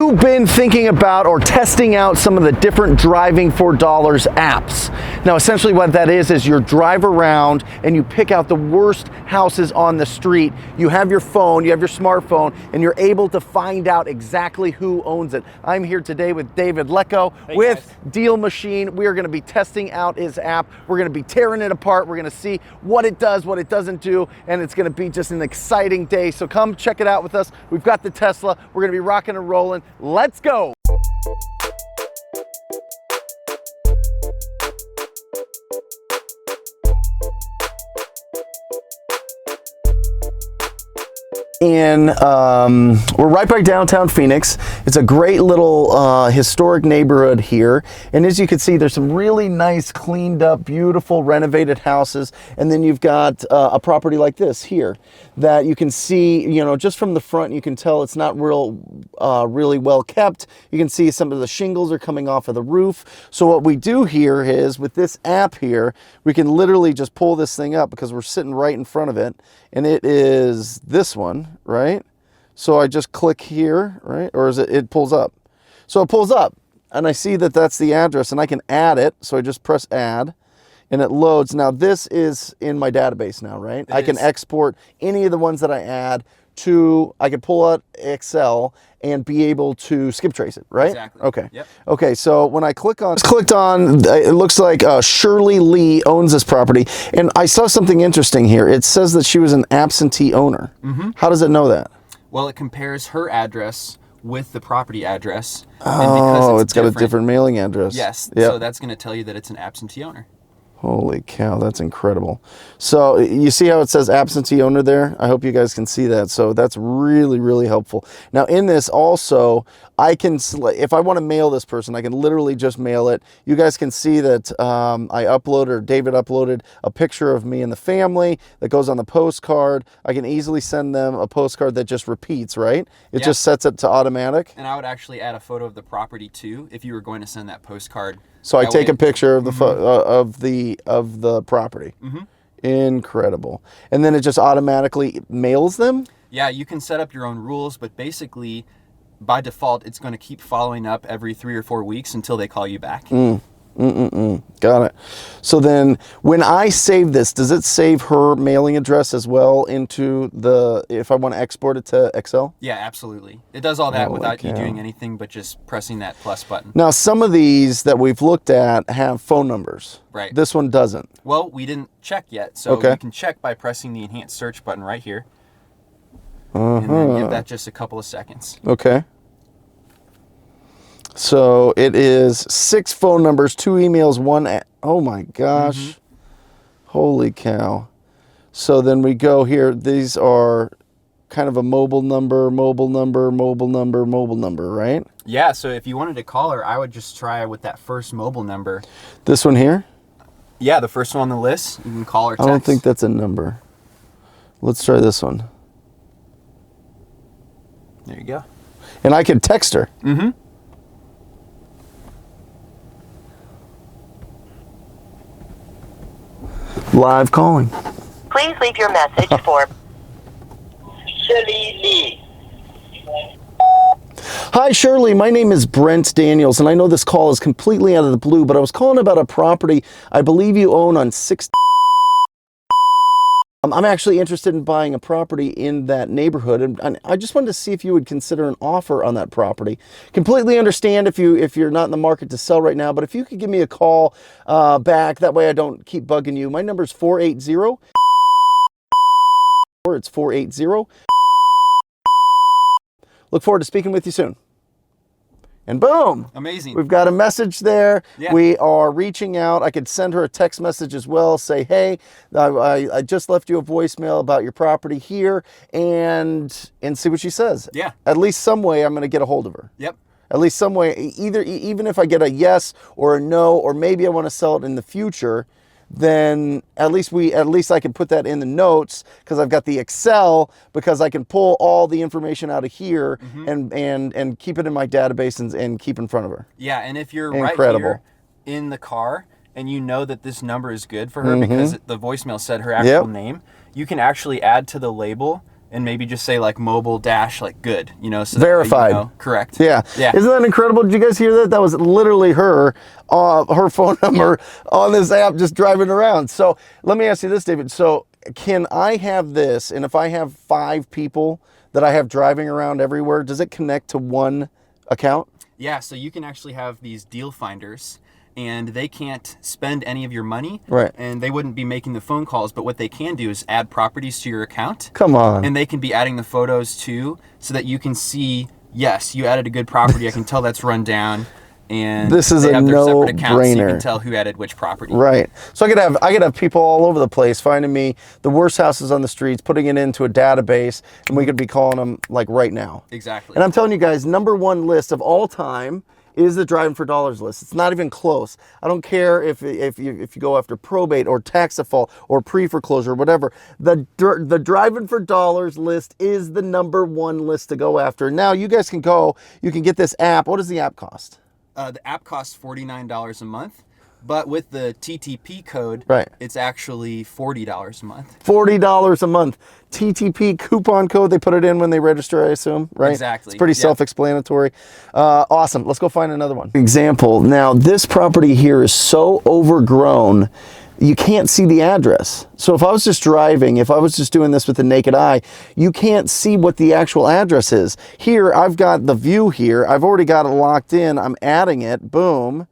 You've been thinking about or testing out some of the different Driving for Dollars apps. Now, essentially what that is you drive around and you pick out the worst houses on the street. You have your phone, you have your smartphone, and you're able to find out exactly who owns it. I'm here today with David Lecco with Deal Machine. We are going to be testing out his app. We're going to be tearing it apart. We're going to see what it does, what it doesn't do, and it's going to be just an exciting day. So come check it out with us. We've got the Tesla. We're going to be rocking and rolling. Let's go. We're right by downtown Phoenix. It's a great little historic neighborhood here, and as you can see, there's some really nice, cleaned up, beautiful, renovated houses. And then you've got a property like this here that you can see, you know, just from the front, you can tell it's not really well kept. You can see some of the shingles are coming off of the roof. So what we do here is, with this app here, we can literally just pull this thing up because we're sitting right in front of it, and it is this one, right? So I just click here, right? Or is it pulls up? So it pulls up, and I see that that's the address, and I can add it. So I just press add, and it loads. Now this is in my database now, right? I can export any of the ones that I add to, I can pull out Excel and be able to skip trace it, right? Exactly. Okay. Yep. Okay, so when I clicked on, it looks like Shirley Lee owns this property, and I saw something interesting here. It says that she was an absentee owner. Mm-hmm. How does it know that? Well, it compares her address with the property address. Oh, and because it's got a different mailing address. Yes, Yep. so that's going to tell you that it's an absentee owner. Holy cow, that's incredible. So you see how it says absentee owner there? I hope you guys can see that. So that's really, really helpful. Now in this also, I can, if I want to mail this person, I can literally just mail it. You guys can see that David uploaded a picture of me and the family that goes on the postcard. I can easily send them a postcard that just repeats, right? It just sets it to automatic. And I would actually add a photo of the property too if you were going to send that postcard. So I take a picture of the of the property. Mm-hmm. Incredible. And then it just automatically mails them? Yeah, you can set up your own rules, but basically by default it's going to keep following up every 3 or 4 weeks until they call you back. Got it. So then when I save this, does it save her mailing address as well into if I want to export it to Excel? Yeah, absolutely. It does all that without you doing anything but just pressing that plus button. Now, some of these that we've looked at have phone numbers. Right. This one doesn't. Well, we didn't check yet, so you can check by pressing the enhanced search button right here. And then give that just a couple of seconds. Okay. So it is 6 phone numbers, 2 emails, 1. Oh my gosh. Holy cow. So then we go here. These are kind of a mobile number, right? Yeah, so if you wanted to call her, I would just try with that first mobile number. This one here? Yeah, the first one on the list. You can call or text. I don't think that's a number. Let's try this one. There you go. And I can text her. Mm-hmm. Live calling. Please leave your message for Shirley Lee. Hi, Shirley. My name is Brent Daniels, and I know this call is completely out of the blue, but I was calling about a property I believe you own on 6th. I'm actually interested in buying a property in that neighborhood, and I just wanted to see if you would consider an offer on that property. Completely understand if you're not in the market to sell right now, but if you could give me a call back, that way I don't keep bugging you. My number is 480. It's 480. Look forward to speaking with you soon. And boom. Amazing. We've got a message there. Yeah. We are reaching out. I could send her a text message as well. Say, hey, I just left you a voicemail about your property here, and see what she says. Yeah. At least some way I'm going to get a hold of her. Yep. At least some way, even if I get a yes or a no, or maybe I want to sell it in the future, then at least I can put that in the notes because I've got the Excel, because I can pull all the information out of here and keep it in my database and keep in front of her. Yeah, and if you're right here in the car and you know that this number is good for her because the voicemail said her actual name, you can actually add to the label and maybe just say like mobile dash like good, you know, so verified. That way you know. Correct. Yeah. Yeah. Isn't that incredible? Did you guys hear that? That was literally her phone number on this app just driving around. So let me ask you this, David. So can I have this, and if I have 5 people that I have driving around everywhere, does it connect to one account? Yeah, so you can actually have these deal finders, and they can't spend any of your money, right? And they wouldn't be making the phone calls, but what they can do is add properties to your account. Come on. And they can be adding the photos too, so that you can see, yes, you added a good property. I can tell that's run down, and this is they a have their separate accounts, so you no-brainer. can tell who added which property. Right. So I could have people all over the place finding me the worst houses on the streets, putting it into a database, and we could be calling them like right now. Exactly. And I'm telling you guys, #1 list of all time is the Driving for Dollars list. It's not even close. I don't care if you go after probate or tax default or pre-foreclosure or whatever. The Driving for Dollars list is the #1 list to go after. Now you guys can you can get this app. What does the app cost? The app costs $49 a month, but with the TTP code, right, it's actually $40 a month. $40 a month. TTP coupon code, they put it in when they register, I assume, right? Exactly. It's pretty self-explanatory. Awesome. Let's go find another one. Example. Now, this property here is so overgrown, you can't see the address. So if I was just driving, if I was just doing this with the naked eye, you can't see what the actual address is. Here, I've got the view here. I've already got it locked in. I'm adding it. Boom.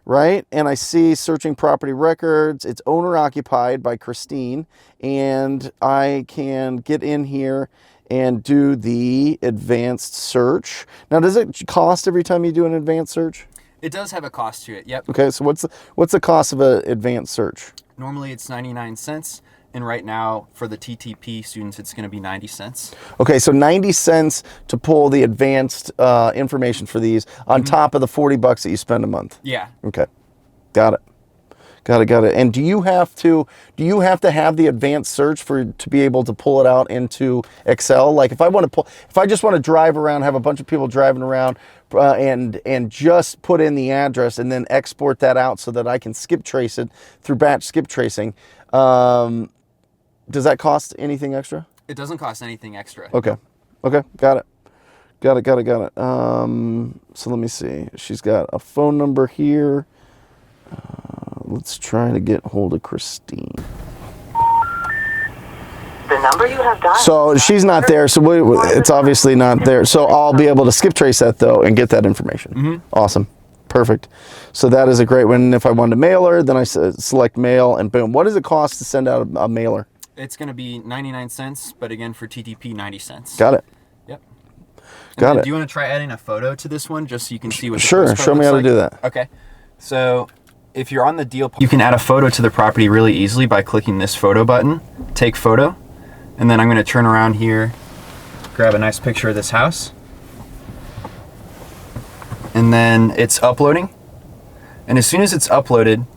Right? And I see searching property records. It's owner occupied by Christine. And I can get in here and do the advanced search. Now, does it cost every time you do an advanced search? It does have a cost to it, yep. Okay, so what's the cost of an advanced search? Normally it's 99 cents, and right now for the TTP students it's going to be 90 cents. Okay, so 90 cents to pull the advanced information for these on top of the $40 that you spend a month. Yeah. Okay, got it. Got it. And do you have to have the advanced search to be able to pull it out into Excel? Like if I just want to drive around, have a bunch of people driving around, and just put in the address and then export that out so that I can skip trace it through batch skip tracing. Does that cost anything extra? It doesn't cost anything extra. Okay, got it. So let me see. She's got a phone number here. Let's try to get hold of Christine. The number you have dialed. So she's not there, so it's obviously not there. So I'll be able to skip trace that though and get that information. Mm-hmm. Awesome. Perfect. So that is a great one. If I wanted to mail her, then I select mail and boom. What does it cost to send out a mailer? It's going to be 99 cents, but again for TTP 90 cents. Got it. Yep. Got it. Do you want to try adding a photo to this one just so you can see what the Sure, postcard show me looks how like? to do that. Okay. So if you're on the deal, you can add a photo to the property really easily by clicking this photo button, take photo, and then I'm going to turn around here, grab a nice picture of this house, and then it's uploading. And as soon as it's uploaded,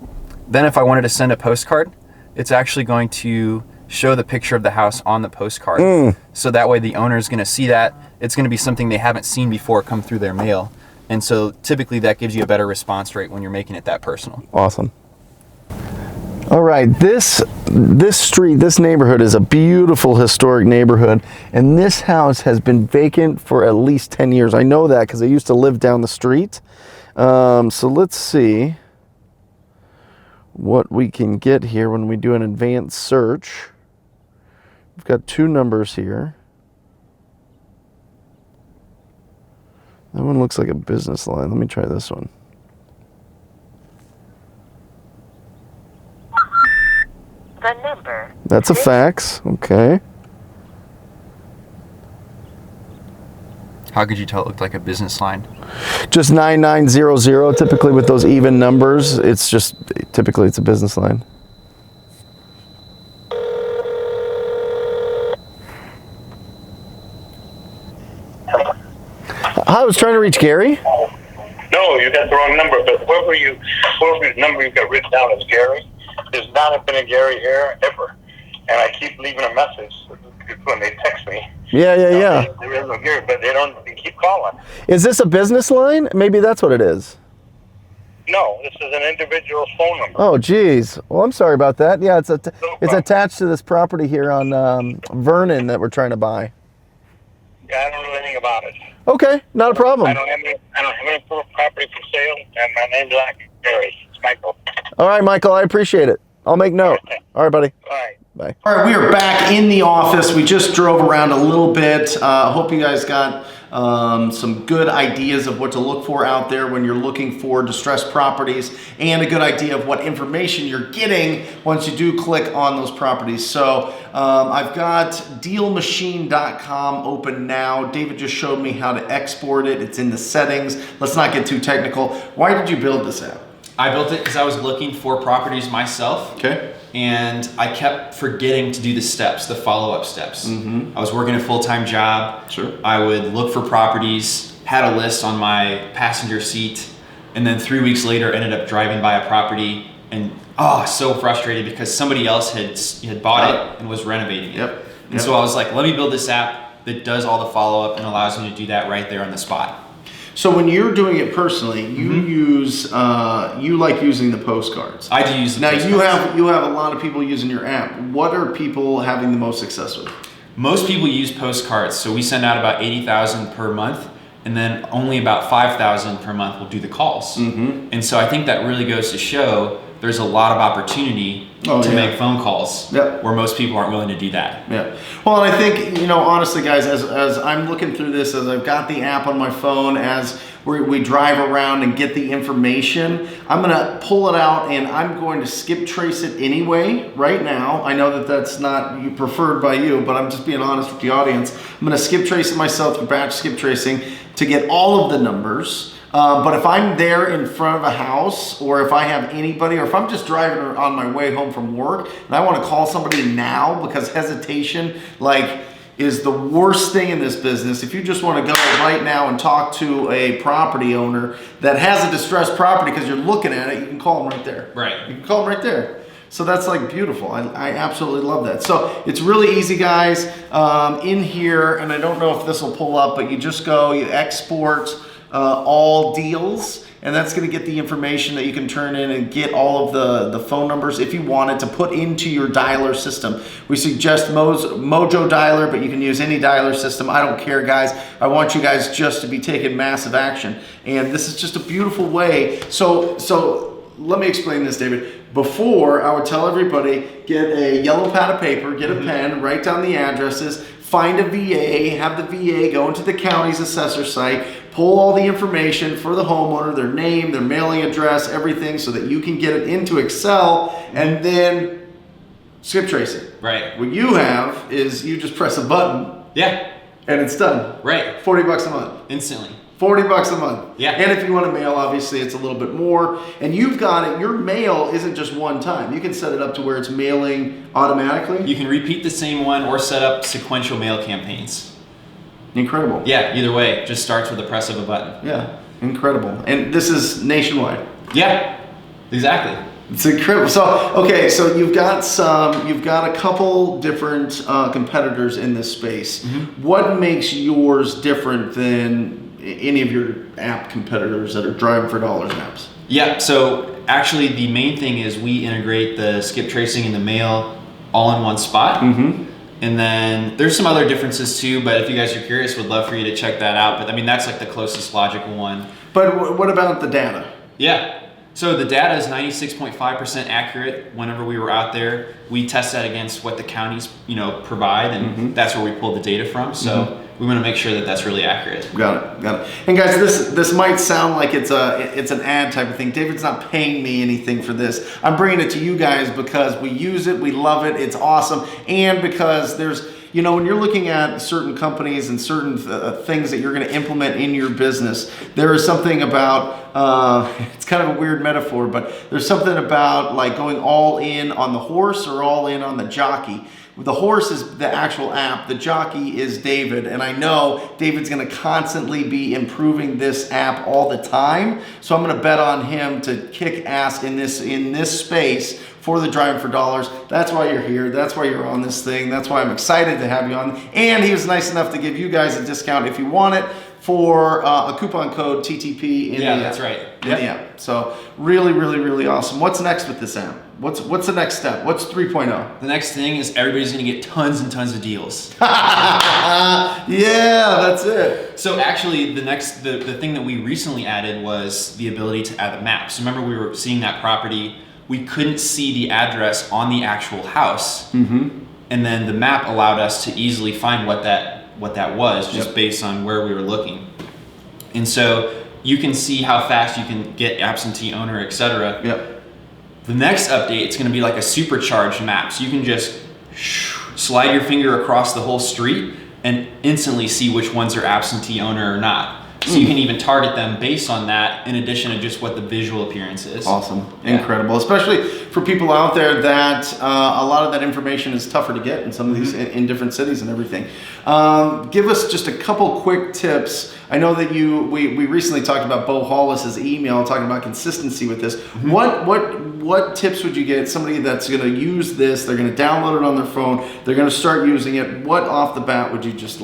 then if I wanted to send a postcard, it's actually going to show the picture of the house on the postcard. So that way the owner is going to see that. It's going to be something they haven't seen before come through their mail. And so typically that gives you a better response rate when you're making it that personal. Awesome. All right, this neighborhood is a beautiful historic neighborhood, and this house has been vacant for at least 10 years. I know that because I used to live down the street. So let's see what we can get here when we do an advanced search. We've got 2 numbers here. That one looks like a business line. Let me try this one. The number. That's a fax. Okay. How could you tell it looked like a business line? Just 9900. Typically with those even numbers, it's a business line. I was trying to reach Gary. No, you got the wrong number. But whoever's number you got written down as Gary, there's not been a Gary here ever. And I keep leaving a message when they text me. Yeah. There is no Gary, but they keep calling. Is this a business line? Maybe that's what it is. No, this is an individual's phone number. Oh, geez. Well, I'm sorry about that. Yeah, it's problem. attached to this property here on Vernon that we're trying to buy. Yeah, I don't know anything about it. Okay, not a problem. I don't have any property for sale, and my name's not Gary. It's Michael. All right, Michael, I appreciate it. I'll make note. All right, buddy. All right. Bye. All right, we are back in the office. We just drove around a little bit. Hope you guys got some good ideas of what to look for out there when you're looking for distressed properties, and a good idea of what information you're getting once you do click on those properties. So I've got dealmachine.com open now. David just showed me how to export it. It's in the settings. Let's not get too technical. Why did you build this app? I built it because I was looking for properties myself. Okay. And I kept forgetting to do the steps, the follow-up steps. I was working a full-time job. Sure. I would look for properties, had a list on my passenger seat, and then 3 weeks later ended up driving by a property and so frustrated because somebody else had bought it and was renovating it. Yep. And so I was like, let me build this app that does all the follow-up and allows me to do that right there on the spot. So when you're doing it personally, you use you like using the postcards. I do use the now postcards. you have a lot of people using your app. What are people having the most success with? Most people use postcards, so we send out about 80,000 per month, and then only about 5,000 per month will do the calls. And so I think that really goes to show there's a lot of opportunity to make phone calls where most people aren't willing to do that. Yeah. Well, and I think, honestly, guys, as I'm looking through this, as I've got the app on my phone, as we drive around and get the information, I'm going to pull it out and I'm going to skip trace it anyway right now. I know that that's not preferred by you, but I'm just being honest with the audience. I'm going to skip trace it myself through batch skip tracing to get all of the numbers. But if I'm there in front of a house, or if I have anybody, or if I'm just driving on my way home from work and I want to call somebody now, because hesitation is the worst thing in this business. If you just want to go right now and talk to a property owner that has a distressed property because you're looking at it, you can call them right there. Right. You can call them right there. So that's beautiful. I absolutely love that. So it's really easy, guys. In here, and I don't know if this will pull up, but you just go, you export all deals, and that's going to get the information that you can turn in and get all of the phone numbers if you wanted to put into your dialer system. We suggest Mojo Dialer, but you can use any dialer system. I don't care, guys. I want you guys just to be taking massive action, and this is just a beautiful way. So let me explain this, David. Before, I would tell everybody, get a yellow pad of paper, get a pen, write down the addresses, find a VA, have the VA go into the county's assessor site, pull all the information for the homeowner, their name, their mailing address, everything, so that you can get it into Excel and then skip trace it. Right. What you have is you just press a button. Yeah. And it's done. Right. $40 a month. Instantly. $40 a month. Yeah. And if you want to mail, obviously it's a little bit more. And you've got it, your mail isn't just one time. You can set it up to where it's mailing automatically. You can repeat the same one or set up sequential mail campaigns. Incredible. Yeah, either way, it just starts with the press of a button. Yeah, incredible. And this is nationwide. Yeah, exactly. It's incredible. So, okay, so you've got a couple different competitors in this space. What makes yours different than any of your app competitors that are driving for dollars apps? Yeah, so actually the main thing is we integrate the skip tracing and the mail all in one spot. And then there's some other differences too, but if you guys are curious, would love for you to check that out. But I mean, that's like the closest logical one. But what about the data? Yeah. So the data is 96.5% accurate. Whenever we were out there, we test that against what the counties, provide, and that's where we pulled the data from. So we want to make sure that that's really accurate. Got it. And guys, this might sound like it's an ad type of thing. David's not paying me anything for this. I'm bringing it to you guys because we use it, we love it, it's awesome, and because there's, when you're looking at certain companies and certain things that you're going to implement in your business, there is something about, it's kind of a weird metaphor, but there's something about like going all in on the horse or all in on the jockey. The horse is the actual app, the jockey is David, and I know David's going to constantly be improving this app all the time, so I'm going to bet on him to kick ass in this space for the Driving for Dollars. That's why you're here. That's why you're on this thing. That's why I'm excited to have you on. And he was nice enough to give you guys a discount if you want it for a coupon code TTP in the app. that's right. In the app. So really, really, really awesome. What's next with this app? What's the next step? What's 3.0? The next thing is everybody's going to get tons and tons of deals. Yeah, that's it. So actually, the thing that we recently added was the ability to add the map. So remember, we were seeing that property. We couldn't see the address on the actual house, and then the map allowed us to easily find what that was just based on where we were looking. And so you can see how fast you can get absentee owner, etc. Yep. The next update, it's going to be like a supercharged map. So you can just slide your finger across the whole street and instantly see which ones are absentee owner or not. So you can even target them based on that, in addition to just what the visual appearance is. Awesome. Yeah. Incredible. Especially for people out there that a lot of that information is tougher to get in some of these in different cities and everything. Give us just a couple quick tips. I know that we recently talked about Bo Hollis's email, talking about consistency with this. What tips would you get somebody that's going to use this, they're going to download it on their phone, they're going to start using it. What off the bat would you just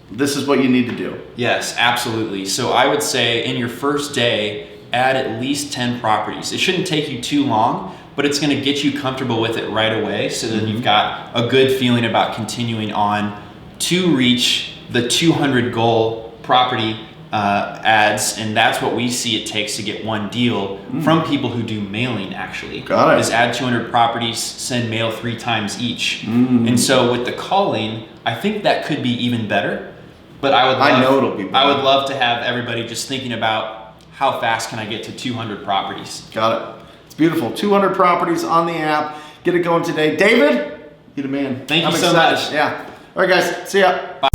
this is what you need to do? Yes, absolutely. So I would say in your first day, add at least 10 properties. It shouldn't take you too long, but it's going to get you comfortable with it right away, so that you've got a good feeling about continuing on to reach the 200 goal property ads. And that's what we see it takes to get one deal from people who do mailing, actually. Got it. Is add 200 properties, send mail 3 times each. And so with the calling, I think that could be even better. But I know it'll be better. I would love to have everybody just thinking about how fast can I get to 200 properties. Got it. It's beautiful. 200 properties on the app. Get it going today. David, you're the man. Thank you I'm so excited. much. Yeah. All right, guys. See ya. Bye.